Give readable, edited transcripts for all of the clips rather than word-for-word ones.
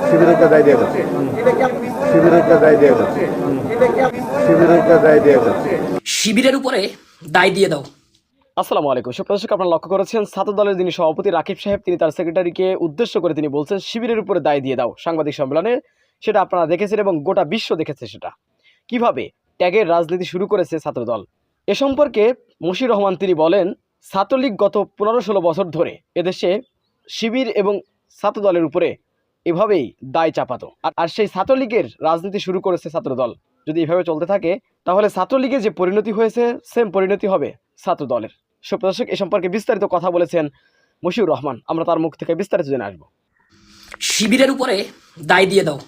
শিবিরকে দায় দিয়ে গেছে, শিবিরকে দায় দিয়ে গেছে, শিবিরকে দায় দিয়ে গেছে। শিবিরের উপরে দায় দিয়ে দাও। আসসালামু আলাইকুম। সুপ্রদর্শক, আপনারা লক্ষ্য করেছেন ছাত্র দলের যিনি সভাপতি রাকিব সাহেব, তিনি তার সেক্রেটারিকে উদ্দেশ্য করে তিনি বলছেন শিবিরের উপরে দায় দিয়ে দাও সাংবাদিক সম্মেলনে। সেটা আপনারা দেখেছেন এবং গোটা বিশ্ব দেখেছে সেটা কিভাবে ট্যাগের রাজনীতি শুরু করেছে ছাত্রদল। এ সম্পর্কে মশির রহমান তিনি বলেন, ছাত্রলীগ গত 15-16 বছর ধরে এদেশে শিবির এবং ছাত্রদলের উপরে এভাবেই দায় চাপাতো, আর সেই ছাত্রলীগের রাজনীতি শুরু করেছে ছাত্রদল। যদি এভাবে চলতে থাকে তাহলে ছাত্রলীগের যে পরিণতি হয়েছে সেম পরিণতি হবে ছাত্রদলের। সুপ্রদর্শক, এ সম্পর্কে বিস্তারিত কথা বলেছেন মশিউর রহমান, আমরা তার মুখ থেকে বিস্তারিত জেনে আসবো। শিবিরের উপরে দায় দিয়ে দাও।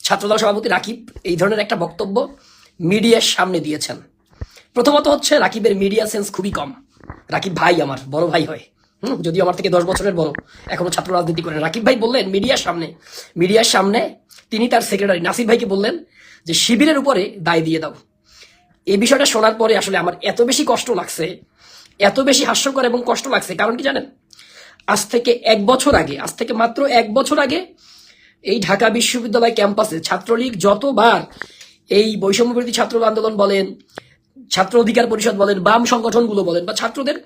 ছাত্রদল সভাপতি রাকিব এই ধরনের একটা বক্তব্য মিডিয়ার সামনে দিয়েছেন। প্রথমত হচ্ছে রাকিবের মিডিয়া সেন্স খুবই কম। রাকিব ভাই আমার বড় ভাই হয়, যদিও আমার থেকে 10 বছরের বড়, এখনো ছাত্র রাজনীতি করেন। রাকিব ভাই বললেন মিডিয়ার সামনে তিনি তার সেক্রেটারি নাসির ভাইকে বললেন যে শিবিরের উপরে দায় দিয়ে দাও। এই বিষয়টা শোনার পরে আসলে আমার এত বেশি কষ্ট লাগছে, এত বেশি হাস্যকর এবং কষ্ট লাগছে। কারণ কি জানেন, আজ থেকে মাত্র এক বছর আগে এই ঢাকা বিশ্ববিদ্যালয় ক্যাম্পাসে ছাত্রলীগ যতবার এই বৈষম্য বিরোধী ছাত্র আন্দোলন বলেন, ছাত্র অধিকার পরিষদ বলেন, বাম সংগঠনগুলো বলেন, বা ছাত্রদের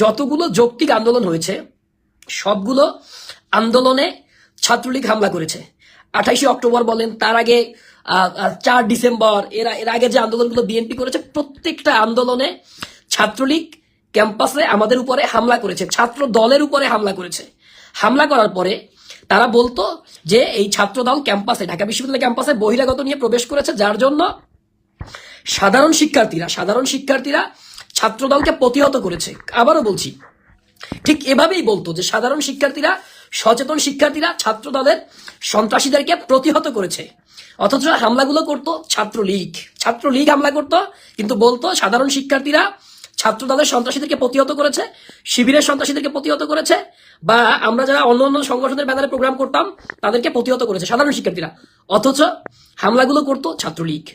যতগুলো যৌক্তিক আন্দোলন হয়েছে সবগুলো আন্দোলনে ছাত্রলীগ হামলা করেছে। 28শে অক্টোবর বলেন, তার আগে 4 ডিসেম্বর, এর আগে যে আন্দোলনগুলো বিএনপি করেছে, প্রত্যেকটা আন্দোলনে ছাত্রলীগ ক্যাম্পাসে আমাদের উপরে হামলা করেছে, ছাত্র দলের উপরে হামলা করেছে। হামলা করার পরে তারা বলতো যে এই ছাত্র দল ক্যাম্পাসে, ঢাকা বিশ্ববিদ্যালয় ক্যাম্পাসে বহিরাগত নিয়ে প্রবেশ করেছে, যার জন্য সাধারণ শিক্ষার্থীরা ছাত্র দলকে প্রতিহত করেছে। আবারও বলছি, ঠিক এভাবেই বলতো যে সাধারণ শিক্ষার্থীরা, সচেতন শিক্ষার্থীরা ছাত্র দলের সন্ত্রাসীদেরকে প্রতিহত করেছে। অথচ হামলাগুলো করতো ছাত্রলীগ হামলা করতো, কিন্তু বলতো সাধারণ শিক্ষার্থীরা ছাত্র দলের সন্ত্রাসীদেরকে প্রতিহত করেছে, শিবিরের সন্ত্রাসীদেরকে প্রতিহত করেছে, বা আমরা যারা অন্য সংগঠনের ব্যানারে প্রোগ্রাম করতাম তাদেরকে প্রতিহত করেছে সাধারণ শিক্ষার্থীরা। অথচ হামলাগুলো করতো ছাত্রলীগ।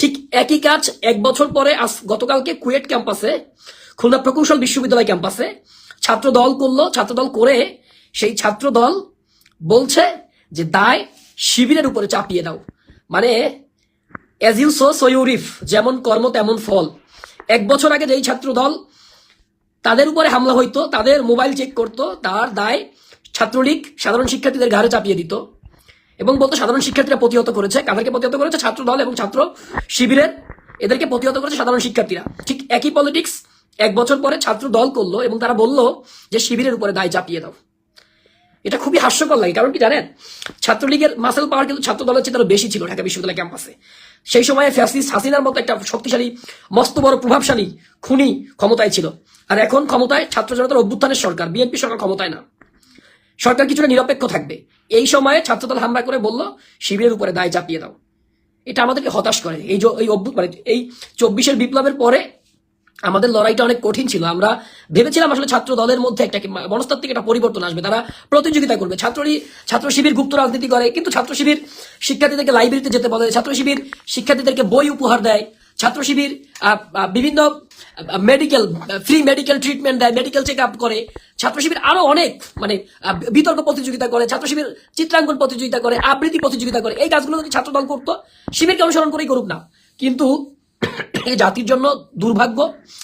ঠিক একই কাজ এক বছর পরে গতকালকে কুয়েট ক্যাম্পাসে, খুলনা প্রকৌশল বিশ্ববিদ্যালয় ক্যাম্পাসে ছাত্র দল করলো। ছাত্র দল করে সেই ছাত্র দল বলছে যে দায় শিবিরের উপরে চাপিয়ে দাও। মানে as you sow so you reap, যেমন কর্ম তেমন ফল। এক বছর আগে যেই ছাত্র দল তাদের উপরে হামলা হইতো, তাদের মোবাইল চেক করতো, তার দায় ছাত্রলীগ সাধারণ শিক্ষার্থীদের ঘাড়ে চাপিয়ে দিত এবং বলতো সাধারণ শিক্ষার্থীরা প্রতিহত করেছে। কাদেরকে প্রতিহত করেছে? ছাত্র দল এবং ছাত্র শিবিরের, এদেরকে প্রতিহত করেছে সাধারণ শিক্ষার্থীরা। ঠিক একই পলিটিক্স এক বছর পরে ছাত্র দল করলো এবং তারা বলল যে শিবিরের উপরে দায় চাপিয়ে দাও। এটা খুবই হাস্যকর লাগে। কারণ কি জানেন, ছাত্রলীগের মাসেল পাওয়ার কিন্তু ছাত্র দলের চেয়ে বেশি ছিল ঢাকা বিশ্ববিদ্যালয় ক্যাম্পাসে। সেই সময়ে ফ্যাসিস্ট হাসিনার মতো একটা শক্তিশালী, মস্ত বড়, প্রভাবশালী খুনি ক্ষমতায় ছিল। আর এখন ক্ষমতায় ছাত্র জনতার অভ্যুত্থানের সরকার, বিএনপি সরকার ক্ষমতায় না। সরকার কিছুটা নিরপেক্ষ থাকবে। এই সময়ে ছাত্রদল হামলা করে বলল শিবিরের উপরে দায় চাপিয়ে দাও। এটা আমাদেরকে হতাশ করে। এই 24-এর বিপ্লবের পরে আমাদের লড়াইটা অনেক কঠিন ছিল। আমরা ভেবেছিলাম আসলে ছাত্র দলের মধ্যে একটা মনস্তাত্ত্বিক একটা পরিবর্তন আসবে, তারা প্রতিযোগিতা করবে। ছাত্র শিবির গুপ্ত রাজনীতি করে, কিন্তু ছাত্র শিবির শিক্ষার্থীদেরকে লাইব্রেরিতে যেতে বলে, ছাত্র শিবির শিক্ষার্থীদেরকে বই উপহার দেয়, ছাত্র শিবির বিভিন্ন ফ্রি মেডিকেল ট্রিটমেন্ট দেয়, মেডিকেল চেক আপ করে। ছাত্র শিবির আরো অনেক বিতর্ক প্রতিযোগিতা করে, ছাত্র শিবির চিত্রাঙ্কন প্রতিযোগিতা করে, আবৃত্তি প্রতিযোগিতা করে। এই কাজগুলো যদি ছাত্র দল করতো, শিবিরকে অনুসরণ করেই করুক না। কিন্তু এই জাতির জন্য দুর্ভাগ্য,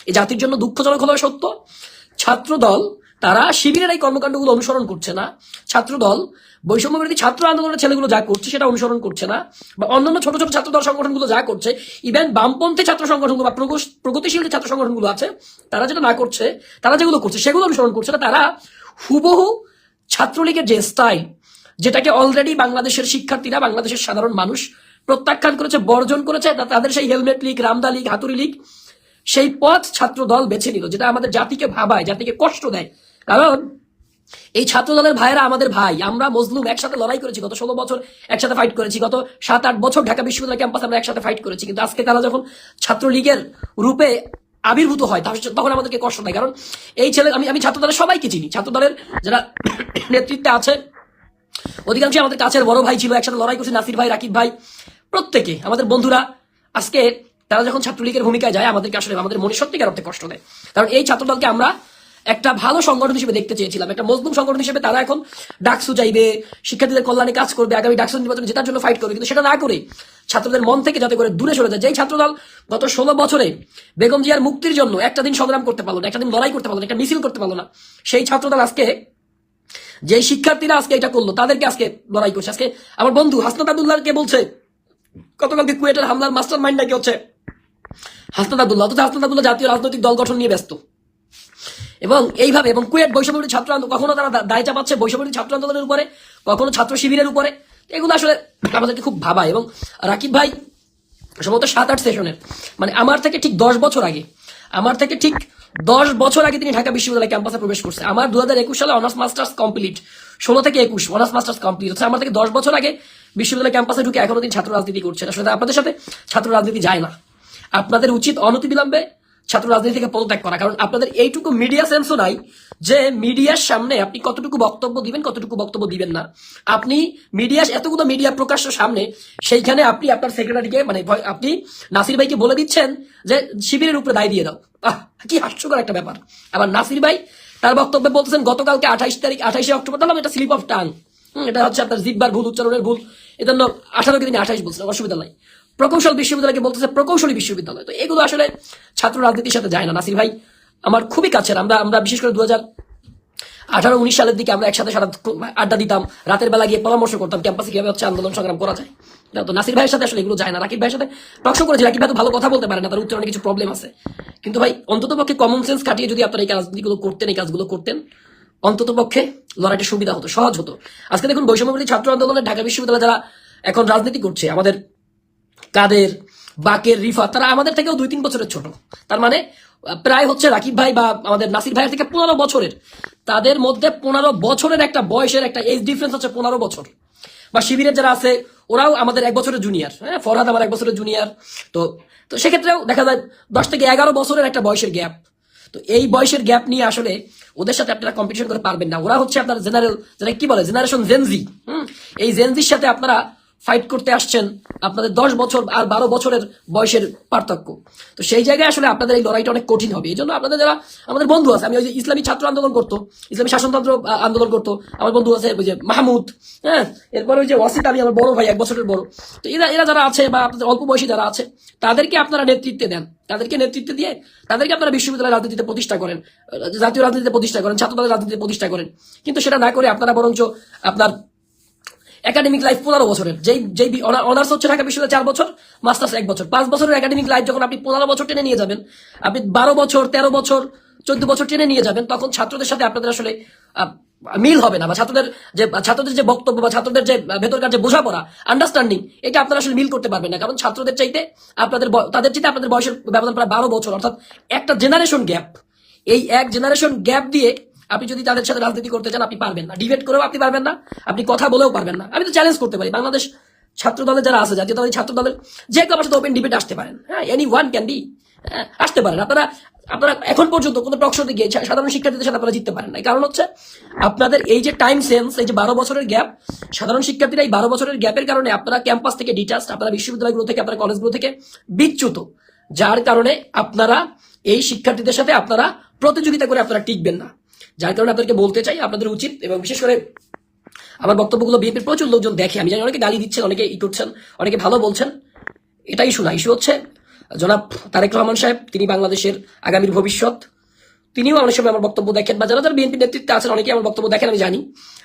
এই জাতির জন্য দুঃখজনক হলেও সত্য, ছাত্র দল তারা শিবিরের এই কর্মকাণ্ডগুলো অনুসরণ করছে না। ছাত্র দল বৈষম্য বিরোধী ছাত্র আন্দোলনের ছেলেগুলো যা করছে সেটা অনুসরণ করছে না, বা অন্যান্য ছোট ছোট ছাত্র দল সংগঠনগুলো যা করছে, ইভেন বামপন্থী ছাত্র সংগঠনগুলো বা প্রগতিশীল যে ছাত্র সংগঠনগুলো আছে তারা যেটা না করছে, তারা যেগুলো করছে সেগুলো অনুসরণ করছে না। তারা হুবহু ছাত্রলীগের যে স্টাইল, যেটাকে অলরেডি বাংলাদেশের শিক্ষার্থীরা, বাংলাদেশের সাধারণ মানুষ প্রত্যাখ্যান করেছে, বর্জন করেছে, তাদের সেই হেলমেট লীগ, রামদা লীগ, হাতুড়ি লীগ, সেই পথ ছাত্র দল বেছে নিল, যেটা আমাদের জাতিকে ভাবায়, জাতিকে কষ্ট দেয়। কারণ এই ছাত্র দলের ভাইয়েরা আমাদের ভাই, আমরা মজলুম, একসাথে লড়াই করেছি, গত 16 বছর একসাথে ফাইট করেছি, গত 7-8 বছর ঢাকা বিশ্ববিদ্যালয় ক্যাম্পাসে আমরা একসাথে ফাইট করেছি। কিন্তু আজকে তারা যখন ছাত্রলীগের রূপে আবির্ভূত হয় তখন আমাদেরকে কষ্ট দেয়। কারণ এই ছেলে, আমি ছাত্র দলের সবাইকে চিনি, ছাত্র দলের যারা নেতৃত্বে আছে অধিকাংশই আমাদের কাছের বড় ভাই ছিল, একসাথে লড়াই করছি, নাসির ভাই, রাকিব ভাই, প্রত্যেকে আমাদের বন্ধুরা। আজকে তারা যখন ছাত্রলীগের ভূমিকায় যায় আমাদেরকে আসলে আমাদের মনে সত্যিকার অর্থে কষ্ট দেয়। কারণ এই ছাত্রদলকে আমরা একটা ভালো সংগঠন হিসেবে দেখতে চেয়েছিলাম, একটা মজলুম সংগঠন হিসেবে। তারা এখন ডাকসু চাইবে, শিক্ষার্থীদের কল্যাণে কাজ করবে, আগামী ডাকসু নির্বাচনে জেতার জন্য ফাইট করবে, কিন্তু সেটা না করে ছাত্রদের মন থেকে যাতে করে দূরে সরে যায়। যেই ছাত্রদল গত 16 বছরে বেগম জিয়ার মুক্তির জন্য একটা দিন সংগ্রাম করতে পারলো না, একটা দিন লড়াই করতে পারলো না, একটা মিছিল করতে পারলো না, সেই ছাত্রদল আজকে, যে শিক্ষার্থীরা আজকে এটা করলো, তাদেরকে আজকে লড়াই করছে। আজকে আমার বন্ধু হাসনাত আব্দুল্লাহকে বলছে গতকালকে কুয়েটের হামলার মাস্টার মাইন্ড নাকি হচ্ছে হাসনাত আব্দুল্লাহ, অথচ হাসনাত আব্দুল্লাহ জাতীয় রাজনৈতিক দল গঠন নিয়ে ব্যস্ত। এবং এইভাবে, এবং কুয়েট বৈষম্যবিরোধী ছাত্র আন্দোলন, কখনো তারা দায় চাপাচ্ছে বৈষম্যবিরোধী ছাত্র আন্দোলনের উপরে, কখনো ছাত্র শিবিরের উপরে। এগুলো আসলে আমাদেরকে খুব ভাবায়। এবং রাকিব ভাই সম্ভবত 7-8 সেশনের, মানে আমার থেকে ঠিক 10 বছর আগে, তিনি ঢাকা বিশ্ববিদ্যালয় ক্যাম্পাসে প্রবেশ করছে। আমার 2021 সালে অনার্স মাস্টার্স কমপ্লিট, 16 থেকে 21 অনার্স মাস্টার্স কমপ্লিট হচ্ছে। আমার থেকে 10 বছর আগে বিশ্ববিদ্যালয় ক্যাম্পাসে ঢুকে এখনো তিনি ছাত্র রাজনীতি করছেন। আসলে আপনাদের সাথে ছাত্র রাজনীতি যায় না। আপনাদের উচিত অনতিবিলম্বে ছাত্র রাজনীতি থেকে পদত্যাগ করা, কারণ আপনাদের এইটুকু মিডিয়া সেন্সও নাই যে মিডিয়ার সামনে আপনি কতটুকু বক্তব্য দিবেন, কতটুকু বক্তব্য দিবেন না। আপনি এতগুলো মিডিয়া প্রকাশ্য সামনে, সেইখানে আপনি আপনার সেক্রেটারিকে, মানে আপনি নাসির ভাইকে বলে দিচ্ছেন যে শিবিরের উপরে দায় দিয়ে দাও। কি হাস্যকর একটা ব্যাপার। আবার নাসির ভাই তার বক্তব্যে বলতেছেন গতকালকে 28 অক্টোবর, তাহলে এটা স্লিপ অফ টাং, এটা হচ্ছে আপনার জিব্বার ভুল, উচ্চারণের ভুল, এজন্য 18কে তিনি 28 বলছেন, অসুবিধা নাই। প্রকৌশল বিশ্ববিদ্যালয়কে বলতেছে প্রকৌশলী বিশ্ববিদ্যালয়। তো এগুলো আসলে ছাত্র রাজনীতির সাথে যায় না। নাসির ভাই আমার খুবই কাছের, আমরা বিশেষ করে 2018-19 সালের দিকে আমরা একসাথে সারা আড্ডা দিতাম, রাতের বেলা গিয়ে পরামর্শ করতাম ক্যাম্পাসে কিভাবে হচ্ছে আন্দোলন সংগ্রাম করা যায়। তো নাসির ভাইয়ের সাথে আসলে এগুলো যায় না। রাকিব ভাইয়ের সাথে টকশো করেছি, রাকিব ভাই তো ভালো কথা বলতে পারে না, তার উচ্চারণে কিছু প্রবলেম আছে, কিন্তু ভাই অন্তত পক্ষে কমন সেন্স খাটিয়ে যদি আপনারা এই কাজগুলো করতেন, অন্তত পক্ষে লড়াইটা সুবিধা হতো, সহজ হতো। আজকে দেখুন বৈষম্যবিরোধী ছাত্র আন্দোলনে ঢাকা বিশ্ববিদ্যালয়ে যারা এখন রাজনীতি করছে, আমাদের কাদের, বাকের, রিফাত, তারা আমাদের থেকেও 2-3 বছরের ছোট। তার মানে প্রায় হচ্ছে রাকিব ভাই বা আমাদের নাসির ভাইয়ের থেকে 15 বছরের, তাদের মধ্যে 15 বছরের একটা বয়সের একটা এজ ডিফারেন্স হচ্ছে 15 বছর। বা শিবিরের যারা আছে ওরাও আমাদের 1 বছরের জুনিয়র, হ্যাঁ, ফরহাদ আমার 1 বছরের জুনিয়র। তো সেক্ষেত্রেও দেখা যায় 10 থেকে 11 বছরের একটা বয়সের গ্যাপ। তো এই বয়সের গ্যাপ নিয়ে আসলে ওদের সাথে আপনারা কম্পিটিশন করে পারবেন না। ওরা হচ্ছে আপনার জেনারেশন জেনজি। এই জেনজির সাথে আপনারা ফাইট করতে আসছেন, আপনাদের 10 বছর আর 12 বছরের বয়সের পার্থক্য। তো সেই জায়গায় আসলে আপনাদের এই লড়াইটা অনেক কঠিন হবে। এই জন্য আপনাদের যারা আমাদের বন্ধু আছে, আমি ওই যে ইসলামী ছাত্র আন্দোলন করতো, ইসলামী শাসনতন্ত্র আন্দোলন করতো, আমার বন্ধু আছে ওই যে মাহমুদ, হ্যাঁ, এরপরে ওই যে ওয়াসিত আলী আমার বড় ভাই, 1 বছরের বড়। তো এরা যারা আছে বা আপনাদের অল্প বয়সী যারা আছে, তাদেরকে আপনারা নেতৃত্বে দেন, তাদেরকে নেতৃত্ব দিয়ে তাদেরকে আপনারা বিশ্ববিদ্যালয়ের রাজনীতিতে প্রতিষ্ঠা করেন, জাতীয় রাজনীতিতে প্রতিষ্ঠা করেন, ছাত্রদলের রাজনীতিতে প্রতিষ্ঠা করেন। কিন্তু সেটা না করে আপনারা বরঞ্চ আপনার একাডেমিক লাইফ 15 বছরের, যেই অনার্স হচ্ছে ঢাকা বিশ্ববিদ্যালয় 4 বছর, মাস্টার্স 1 বছর, 5 বছরের একাডেমিক লাইফ যখন আপনি 15 বছর টেনে নিয়ে যাবেন, আপনি 12 বছর, 13 বছর, 14 বছর টেনে নিয়ে যাবেন, তখন ছাত্রদের সাথে আপনাদের আসলে মিল হবে না। বা ছাত্রদের যে বক্তব্য বা ছাত্রদের যে ভেতরকার যে বোঝাপড়া, আন্ডারস্ট্যান্ডিং, এটা আপনারা আসলে মিল করতে পারবেন না। কারণ ছাত্রদের চাইতে তাদের চাইতে আপনাদের বয়সের ব্যবধান প্রায় 12 বছর, অর্থাৎ একটা জেনারেশন গ্যাপ। এই এক জেনারেশন গ্যাপ দিয়ে আপনি যদি তাদের সাথে রাজনীতি করতে চান, আপনি পারবেন না। ডিবেট করেও আপনি পারবেন না, আপনি কথা বলেও পারবেন না। আমি তো চ্যালেঞ্জ করতে পারি, বাংলাদেশ ছাত্র দলের যারা আছে, জাতীয়তাবাদী ছাত্র দলের যে কেউ আমার সাথে ওপেন ডিবেট আসতে পারেন, হ্যাঁ, এনি ওয়ান ক্যান বি, আসতে পারেন। আপনারা এখন পর্যন্ত কোনো টক শোতে গিয়ে সাধারণ শিক্ষার্থীদের সাথে আপনারা জিততে পারেন না। কারণ হচ্ছে আপনাদের এই যে টাইম সেন্স, এই যে 12 বছরের গ্যাপ, সাধারণ শিক্ষার্থীরা এই 12 বছরের গ্যাপের কারণে আপনারা ক্যাম্পাস থেকে ডিটাচড, আপনারা বিশ্ববিদ্যালয়গুলো থেকে, আপনারা কলেজগুলো থেকে বিচ্যুত, যার কারণে আপনারা এই শিক্ষার্থীদের সাথে আপনারা প্রতিযোগিতা করে আপনারা টিকবেন না। যার কারণে আপনাদেরকে বলতে চাই, আপনাদের উচিত, এবং বিশেষ করে আমার বক্তব্যগুলো বিএনপির প্রচুর লোকজন দেখে, আমি জানি অনেকে গালি দিচ্ছেন, অনেকে করছেন, অনেকে ভালো বলছেন, এটাই শোনা। ইস্যু হচ্ছে জনাব তারেক রহমান সাহেব, তিনি বাংলাদেশের আগামীর ভবিষ্যৎ, তিনিও অনেক সময় আমার বক্তব্য দেখেন, বা যারা বিএনপির নেতৃত্বে আছেন অনেকে আমার বক্তব্য দেখেন, আমি জানি।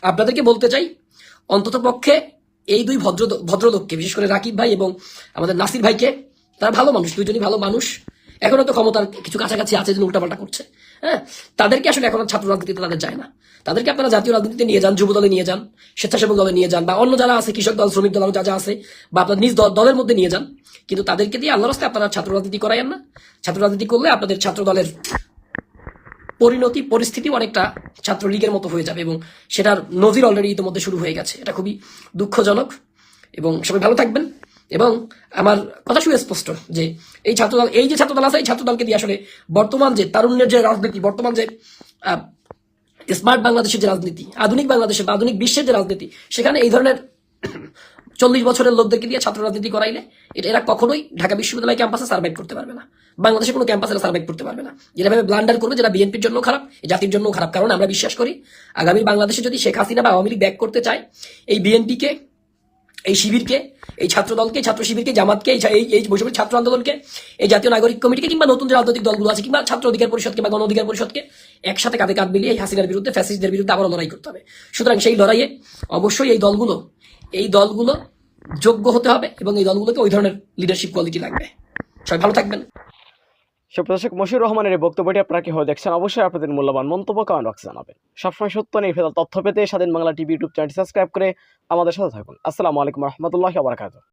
আপনাদেরকে বলতে চাই, অন্তত পক্ষে এই 2 ভদ্রলোককে, বিশেষ করে রাকিব ভাই এবং আমাদের নাসির ভাইকে, তারা ভালো মানুষ, দুইজনই ভালো মানুষ, এখন হয়তো ক্ষমতার কিছু কাছাকাছি আছে, যেন উল্টাপাল্টা করছে, হ্যাঁ, তাদেরকে আসলে এখন ছাত্র রাজনীতিতে তাদের যায় না। তাদেরকে আপনারা জাতীয় রাজনীতিতে নিয়ে যান, যুব দলে নিয়ে যান, স্বেচ্ছাসেবক দলে নিয়ে যান, বা অন্য যারা আছে, কৃষক দল, শ্রমিক দল, যা আছে, বা আপনার নিজ দলের মধ্যে নিয়ে যান। কিন্তু তাদেরকে দিয়ে আল্লাহর রাস্তায় আপনারা ছাত্র রাজনীতি করায়েন না। ছাত্র রাজনীতি করলে আপনাদের ছাত্র দলের পরিস্থিতি অনেকটা ছাত্রলীগের মতো হয়ে যাবে, এবং সেটার নজির অলরেডি ইতিমধ্যে শুরু হয়ে গেছে। এটা খুবই দুঃখজনক, এবং সবাই ভালো থাকবেন। এবং আমার কথা সুস্পষ্ট যে এই ছাত্রদল, এই যে ছাত্রদল আছে, এই ছাত্রদলকে দিয়ে আসলে বর্তমান যে তারুণ্যের যে রাজনীতি, বর্তমান যে স্মার্ট বাংলাদেশের যে রাজনীতি, আধুনিক বাংলাদেশের বা আধুনিক বিশ্বের যে রাজনীতি, সেখানে এই ধরনের 40 বছরের লোকদেরকে দিয়ে ছাত্র রাজনীতি করাইলে এরা কখনোই ঢাকা বিশ্ববিদ্যালয় ক্যাম্পাসে সার্ভাইভ করতে পারবে না। বাংলাদেশে কোনো ক্যাম্পাসে সার্ভাইভ করতে পারবে না। যেভাবে ব্লান্ডার করবে, যেটা বিএনপির জন্য খারাপ, জাতির জন্য খারাপ। কারণ আমরা বিশ্বাস করি আগামী বাংলাদেশে যদি শেখ হাসিনা বা আওয়ামী লীগ ব্যাক করতে চায়, এই বিএনপিকে, এই শিবিরকে, এই ছাত্রদলকে, ছাত্র শিবিরকে, জামাতকে, এই বৈষম্যের ছাত্র আন্দোলনকে, এই জাতীয় নাগরিক কমিটিকে, কিংবা নতুন যে রাজনৈতিক দলগুলো আছে, কিংবা ছাত্র অধিকার পরিষদকে বা গণ অধিকার পরিষদকে একসাথে কাঁধে কাঁধ মিলিয়ে এই হাসিনার বিরুদ্ধে, ফ্যাসিস্টদের বিরুদ্ধে আবারও লড়াই করতে হবে। সুতরাং সেই লড়াইয়ে অবশ্যই এই দলগুলো যোগ্য হতে হবে এবং এই দলগুলোকে ওই ধরনের লিডারশিপ কোয়ালিটি লাগবে। সবাই ভালো থাকবেন। সুপ্রদর্শক, মশিউর রহমানের এই বক্তব্যটি আপনারা কিভাবে দেখছেন অবশ্যই আপনাদের মূল্যবান মন্তব্য কমেন্ট বক্সে জানাবেন। সবসময় সত্য নির্ভেজাল তথ্য পেতে স্বাধীন বাংলা টিভি ইউটিউব চ্যানেলটি সাবস্ক্রাইব করে আমাদের সাথে থাকুন। আসসালামু আলাইকুম রহমতুল্লাহি ওয়া বারাকাতুহু।